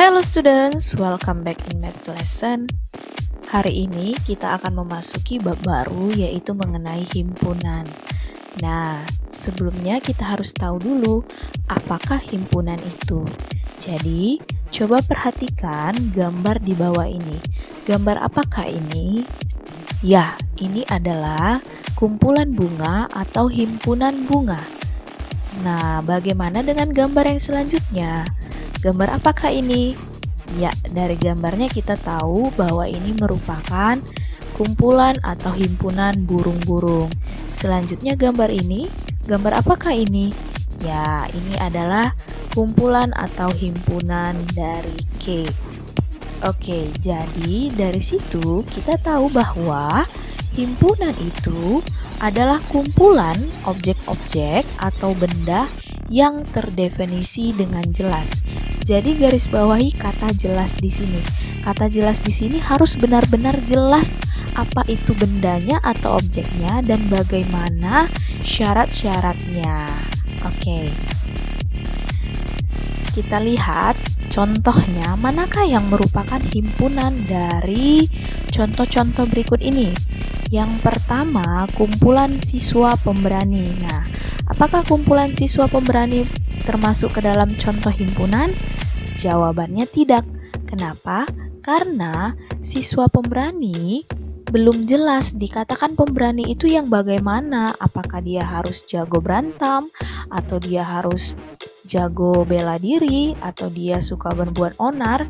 Hello students, welcome back in Maths lesson. Hari ini kita akan memasuki bab baru yaitu mengenai himpunan. Nah, sebelumnya kita harus tahu dulu apakah himpunan itu. Jadi, coba perhatikan gambar di bawah ini. Gambar apakah ini? Ya, ini adalah kumpulan bunga atau himpunan bunga. Nah, bagaimana dengan gambar yang selanjutnya? Gambar apakah ini? Ya, dari gambarnya kita tahu bahwa ini merupakan kumpulan atau himpunan burung-burung. Selanjutnya gambar ini, gambar apakah ini? Ya, ini adalah kumpulan atau himpunan dari K. Oke, jadi dari situ kita tahu bahwa himpunan itu adalah kumpulan objek-objek atau benda yang terdefinisi dengan jelas. Jadi garis bawahi kata jelas di sini. Kata jelas di sini harus benar-benar jelas apa itu bendanya atau objeknya dan bagaimana syarat-syaratnya. Oke. Kita lihat contohnya, manakah yang merupakan himpunan dari contoh-contoh berikut ini? Yang pertama, kumpulan siswa pemberani. Nah, apakah kumpulan siswa pemberani termasuk ke dalam contoh himpunan? Jawabannya tidak. Kenapa? Karena siswa pemberani belum jelas. Dikatakan pemberani itu yang bagaimana? Apakah dia harus jago berantem? Atau dia harus jago bela diri? Atau dia suka berbuat onar?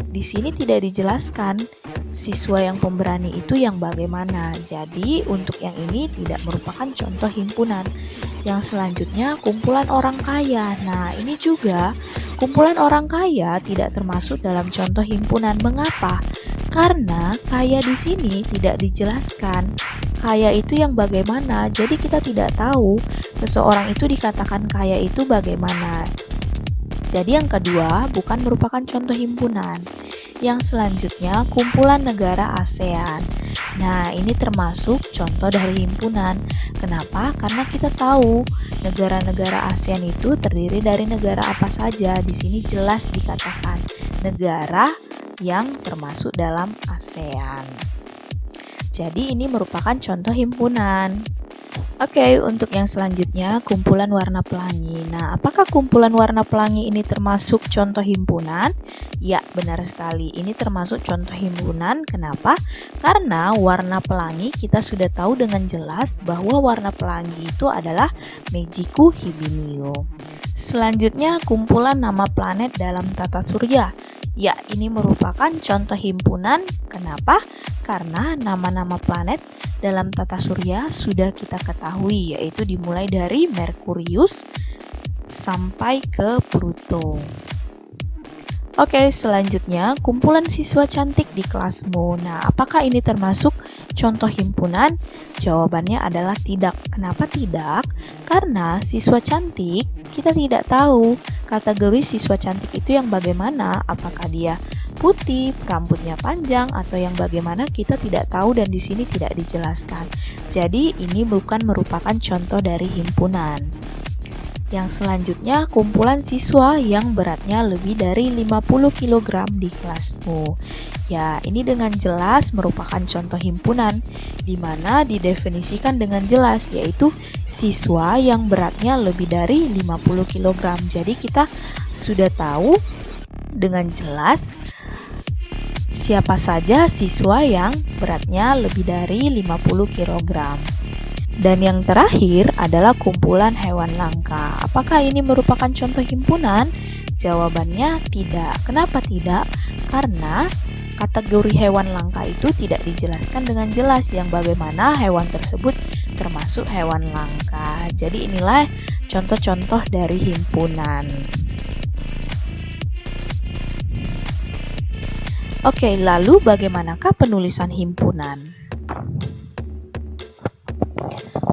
Di sini tidak dijelaskan siswa yang pemberani itu yang bagaimana. Jadi untuk yang ini tidak merupakan contoh himpunan. Yang selanjutnya kumpulan orang kaya. Nah, ini juga kumpulan orang kaya tidak termasuk dalam contoh himpunan. Mengapa? Karena kaya di sini tidak dijelaskan. Kaya itu yang bagaimana? Jadi kita tidak tahu seseorang itu dikatakan kaya itu bagaimana. Jadi yang kedua bukan merupakan contoh himpunan. Yang selanjutnya kumpulan negara ASEAN. Nah, ini termasuk contoh dari himpunan. Kenapa? Karena kita tahu negara-negara ASEAN itu terdiri dari negara apa saja. Di sini jelas dikatakan negara yang termasuk dalam ASEAN. Jadi ini merupakan contoh himpunan. Oke, untuk yang selanjutnya kumpulan warna pelangi. Nah, apakah kumpulan warna pelangi ini termasuk contoh himpunan? Ya, benar sekali. Ini termasuk contoh himpunan. Kenapa? Karena warna pelangi kita sudah tahu dengan jelas bahwa warna pelangi itu adalah Mejiko Hibiniu. Selanjutnya kumpulan nama planet dalam tata surya. Ya, ini merupakan contoh himpunan. Kenapa? Karena nama-nama planet dalam tata surya sudah kita ketahui, yaitu dimulai dari Merkurius sampai ke Pluto. Oke, selanjutnya kumpulan siswa cantik di kelasmu. Nah, apakah ini termasuk contoh himpunan? Jawabannya adalah tidak. Kenapa tidak? Karena siswa cantik kita tidak tahu kategori siswa cantik itu yang bagaimana. Apakah dia putih, rambutnya panjang, atau yang bagaimana kita tidak tahu dan di sini tidak dijelaskan. Jadi ini bukan merupakan contoh dari himpunan. Yang selanjutnya kumpulan siswa yang beratnya lebih dari 50 kg di kelasmu. Ya, ini dengan jelas merupakan contoh himpunan di mana didefinisikan dengan jelas yaitu siswa yang beratnya lebih dari 50 kg. Jadi kita sudah tahu dengan jelas siapa saja siswa yang beratnya lebih dari 50 kg. Dan yang terakhir adalah kumpulan hewan langka. Apakah ini merupakan contoh himpunan? Jawabannya tidak. Kenapa tidak? Karena kategori hewan langka itu tidak dijelaskan dengan jelas yang bagaimana hewan tersebut termasuk hewan langka. Jadi inilah contoh-contoh dari himpunan. Oke, lalu bagaimanakah penulisan himpunan?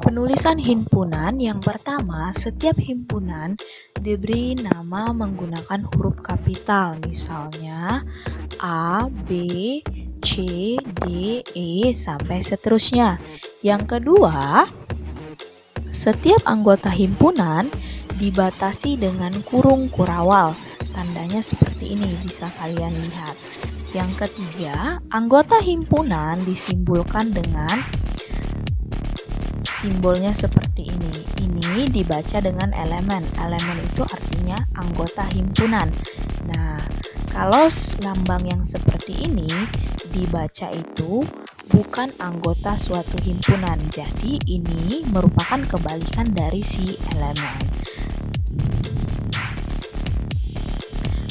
Penulisan himpunan yang pertama, setiap himpunan diberi nama menggunakan huruf kapital, misalnya A, B, C, D, E, sampai seterusnya. Yang kedua, setiap anggota himpunan dibatasi dengan kurung kurawal. tandanya seperti ini, bisa kalian lihat. Yang ketiga, anggota himpunan disimbolkan dengan simbolnya seperti ini. Ini dibaca dengan elemen. Elemen itu artinya anggota himpunan. Nah, kalau lambang yang seperti ini dibaca itu bukan anggota suatu himpunan. Jadi ini merupakan kebalikan dari si elemen.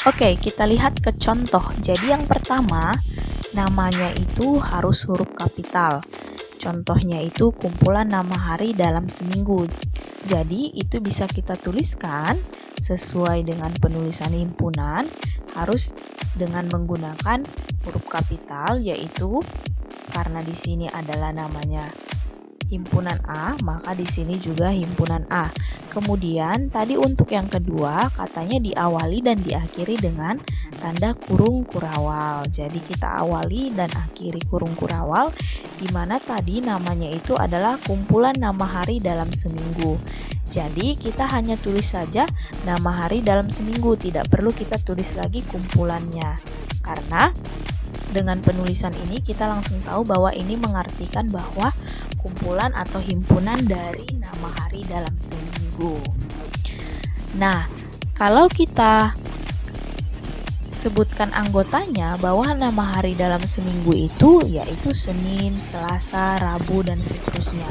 Oke, kita lihat ke contoh. Jadi yang pertama, namanya itu harus huruf kapital. Contohnya itu kumpulan nama hari dalam seminggu. Jadi itu bisa kita tuliskan sesuai dengan penulisan himpunan, harus dengan menggunakan huruf kapital, yaitu karena di sini adalah namanya himpunan A, maka di sini juga himpunan A. Kemudian tadi untuk yang kedua katanya diawali dan diakhiri dengan tanda kurung kurawal. Jadi kita awali dan akhiri kurung kurawal, di mana tadi namanya itu adalah kumpulan nama hari dalam seminggu. Jadi kita hanya tulis saja nama hari dalam seminggu, tidak perlu kita tulis lagi kumpulannya. Karena dengan penulisan ini kita langsung tahu bahwa ini mengartikan bahwa kumpulan atau himpunan dari nama hari dalam seminggu. Nah, kalau kita sebutkan anggotanya bahwa nama hari dalam seminggu itu yaitu Senin, Selasa, Rabu, dan seterusnya.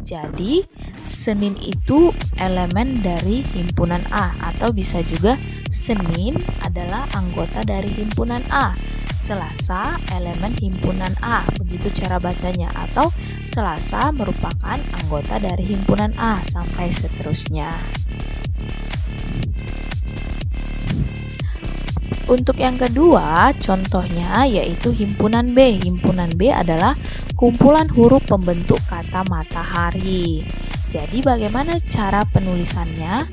Jadi, Senin itu elemen dari himpunan A, atau bisa juga Senin adalah anggota dari himpunan A. Selasa elemen himpunan A, begitu cara bacanya, atau Selasa merupakan anggota dari himpunan A sampai seterusnya. Untuk yang kedua, contohnya yaitu himpunan B. Himpunan B adalah kumpulan huruf pembentuk kata matahari. Jadi bagaimana cara penulisannya?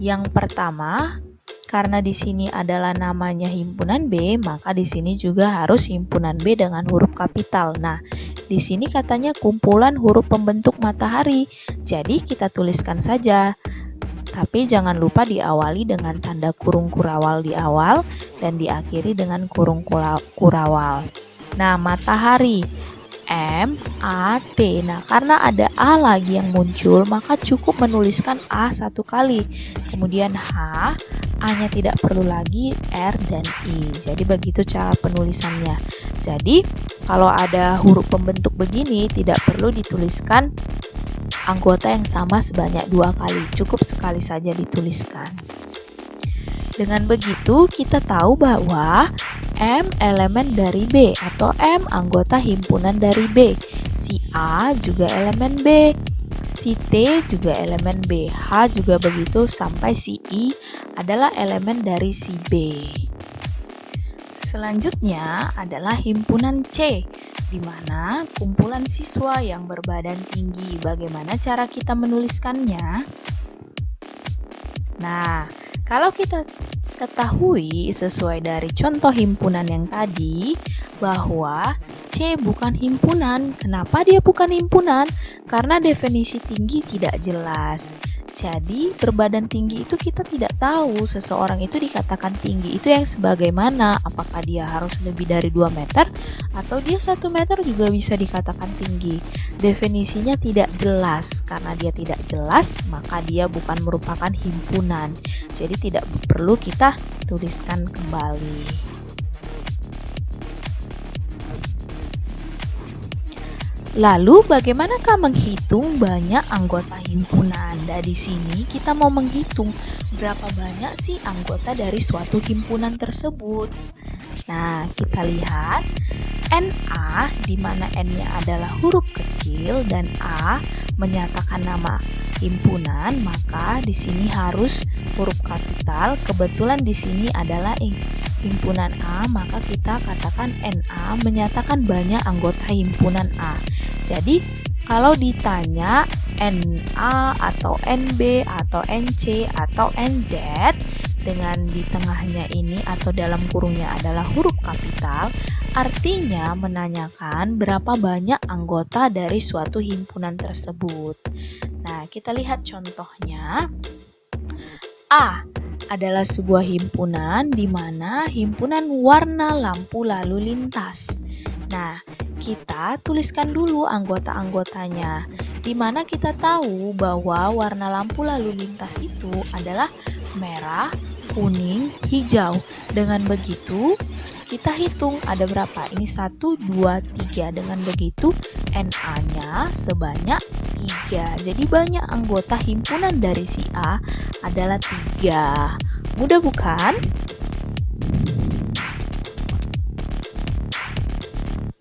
Yang pertama, karena di sini adalah namanya himpunan B, maka di sini juga harus himpunan B dengan huruf kapital. Nah, di sini katanya kumpulan huruf pembentuk matahari. Jadi kita tuliskan saja. Tapi jangan lupa diawali dengan tanda kurung kurawal di awal dan diakhiri dengan kurung kurawal. Nah, matahari M-A-T. Nah, karena ada A lagi yang muncul, maka cukup menuliskan A satu kali. Kemudian H, A-nya tidak perlu lagi, R dan I. Jadi begitu cara penulisannya. Jadi kalau ada huruf pembentuk begini, tidak perlu dituliskan anggota yang sama sebanyak 2 kali. Cukup sekali saja dituliskan. Dengan begitu kita tahu bahwa M elemen dari B atau M anggota himpunan dari B. Si A juga elemen B. Si T juga elemen B, H juga begitu, sampai si I adalah elemen dari si B. Selanjutnya adalah himpunan C, di mana kumpulan siswa yang berbadan tinggi. Bagaimana cara kita menuliskannya? Nah, kalau kita ketahui sesuai dari contoh himpunan yang tadi, bahwa C bukan himpunan. Kenapa dia bukan himpunan? Karena definisi tinggi tidak jelas. Jadi berbadan tinggi itu kita tidak tahu seseorang itu dikatakan tinggi itu yang sebagaimana. Apakah dia harus lebih dari 2 meter atau dia 1 meter juga bisa dikatakan tinggi. Definisinya tidak jelas. Karena dia tidak jelas, maka dia bukan merupakan himpunan. Jadi tidak perlu kita tuliskan kembali. Lalu bagaimanakah menghitung banyak anggota himpunan? Dari sini kita mau menghitung berapa banyak sih anggota dari suatu himpunan tersebut. Nah, kita lihat NA, di mana N-nya adalah huruf kecil dan A menyatakan nama himpunan, maka di sini harus huruf kapital. Kebetulan di sini adalah himpunan A, maka kita katakan NA menyatakan banyak anggota himpunan A. Jadi kalau ditanya NA atau NB atau NC atau NZ dengan di tengahnya ini atau dalam kurungnya adalah huruf kapital, artinya menanyakan berapa banyak anggota dari suatu himpunan tersebut. Nah, kita lihat contohnya. A. adalah sebuah himpunan di mana himpunan warna lampu lalu lintas. Nah, kita tuliskan dulu anggota-anggotanya, di mana kita tahu bahwa warna lampu lalu lintas itu adalah merah, kuning, hijau. Dengan begitu, kita hitung ada berapa? Ini 1, 2, 3. Dengan begitu, NA-nya sebanyak 3. Jadi banyak anggota himpunan dari si A adalah 3. Mudah bukan?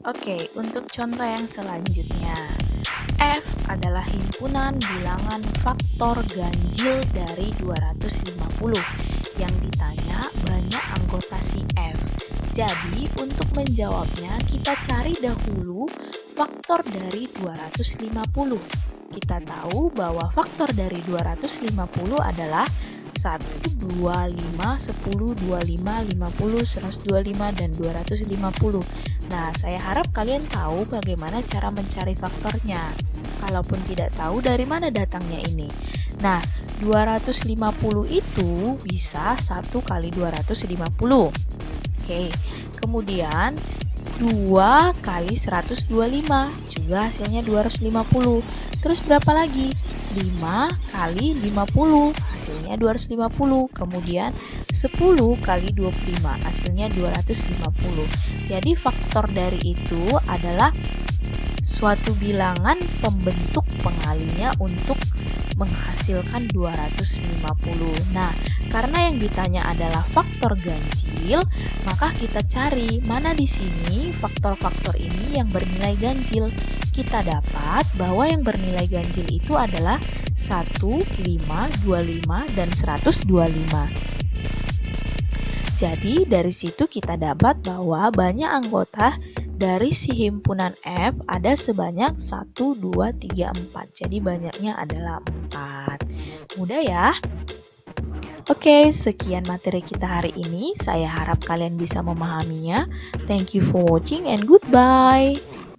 Oke, untuk contoh yang selanjutnya. F adalah himpunan bilangan faktor ganjil dari 250. Yang ditanya banyak anggota si F. Jadi, untuk menjawabnya kita cari dahulu faktor dari 250. Kita tahu bahwa faktor dari 250 adalah 1, 2, 5, 10, 25, 50, 125, dan 250. Nah, saya harap kalian tahu bagaimana cara mencari faktornya. Kalaupun tidak tahu dari mana datangnya ini. Nah, 250 itu bisa 1 kali 250. Oke, kemudian 2 kali 125 juga hasilnya 250. Terus berapa lagi? 5 kali 50 hasilnya 250. Kemudian 10 kali 25 hasilnya 250. Jadi faktor dari itu adalah suatu bilangan pembentuk pengalinya untuk menghasilkan 250. Nah, karena yang ditanya adalah faktor ganjil, maka kita cari mana di sini faktor-faktor ini yang bernilai ganjil. Kita dapat bahwa yang bernilai ganjil itu adalah 1, 5, 25, dan 125. Jadi dari situ kita dapat bahwa banyak anggota dari si himpunan F ada sebanyak 1, 2, 3, 4. Jadi banyaknya adalah 4. Mudah ya? Oke, sekian materi kita hari ini. Saya harap kalian bisa memahaminya. Thank you for watching and goodbye.